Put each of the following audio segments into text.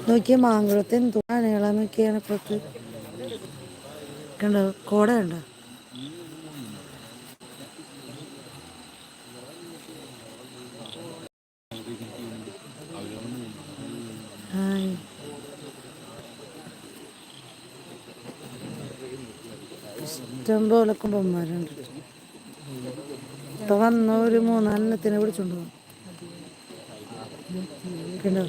നോക്കിയ മാങ്കുളത്ത് എന്തോ ആനകളാ നോക്കിയാണ് ഇപ്പുറത്ത് കണ്ടോ, കോട കണ്ടോ. ഹായ്. ഇഷ്ടം പോലെ കുമ്പന്മാരുണ്ട്. ഇപ്പൊ വന്ന ഒരു 3-4 പിടിച്ചോണ്ട് പോകും. കണ്ടോ,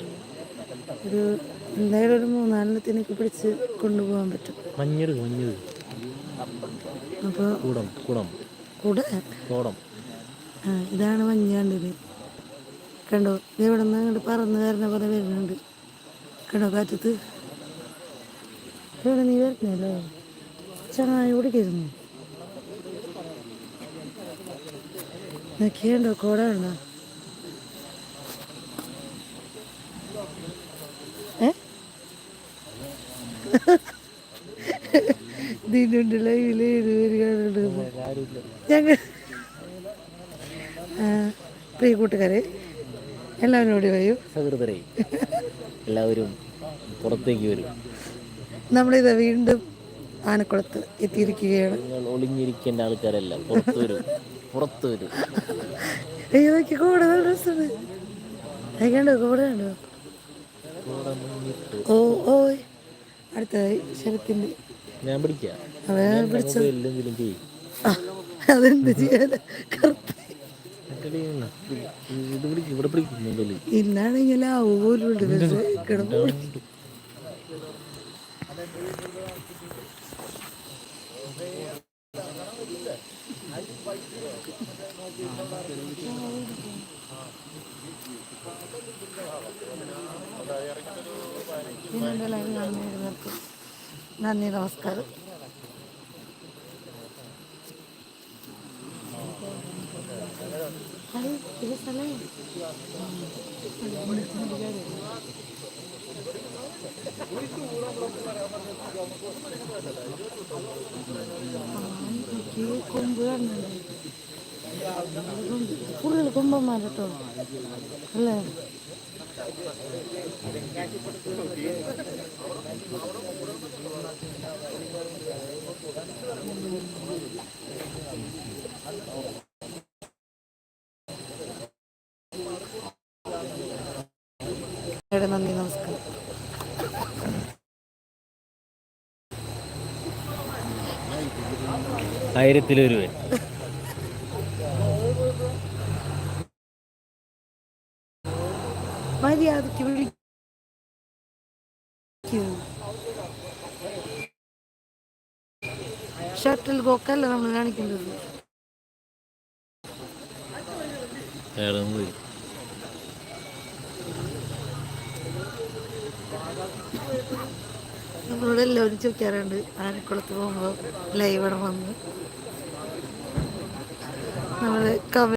എന്തായാലും ഒരു 3-4 പിടിച്ച് കൊണ്ടുപോകാൻ പറ്റും. അപ്പോൾ കൂടെ ഇതാണ് മഞ്ഞ് കണ്ടത്. കണ്ടോ, ഇവിടെ നിന്ന് അങ്ങോട്ട് പറന്ന് കയറുന്ന പോലെ വരുന്നുണ്ട്. കണ്ടോ കാറ്റത്ത്. ഇവിടെ നീ വരുന്നല്ലോ, ചങ്ങായി കുടിക്കായിരുന്നു. നോക്കിയുണ്ടോ, കോട ഉണ്ടോ. ഇതിനുണ്ട് ലൈവില് ഞങ്ങൾ പ്രിയ കൂട്ടുകാരെ എല്ലാവരും ഓടി വരൂ, സഹൃദരെ എല്ലാവരും പുറത്തേക്ക് വരും. നമ്മളിത് വീണ്ടും ആനക്കുളത്ത് എത്തിയിരിക്കുകയാണ്. ഒളിഞ്ഞിരിക്കേണ്ട ആൾക്കാരെല്ലാം പുറത്തു വരും, പുറത്തു വരും. അയ്യോക്ക് കൂടെ നല്ല രസമാണ്. കണ്ടോ, കൂടെ കണ്ടോ. ഓ ഓയ് അടുത്തതായി ശരത്തിൻ്റെ ഞാൻ പിടിക്കാം. അതെന്ത് ചെയ്യാൻ ഇന്നാണെങ്കിൽ ആ പോലുണ്ട് കിടന്നു. നന്ദി, നമസ്കാരം. കൊമ്പ് കാണുന്നുണ്ട്, ഫുള്ള് കൊമ്പന്മാരട്ടോ അല്ലേ. നന്ദി, നമസ്കാരം. ആയിരത്തിലൊരുവൻ മര്യാദയ്ക്ക് വിളിക്കൂ. ഷട്ടിൽ കോക്കല്ല നമ്മൾ കാണിക്കേണ്ടത്. നമ്മളോട് എല്ലാവരും ചോദിക്കാറുണ്ട് ആനക്കുളത്ത് പോകുമ്പോൾ ലൈവ് വന്ന് നമ്മൾ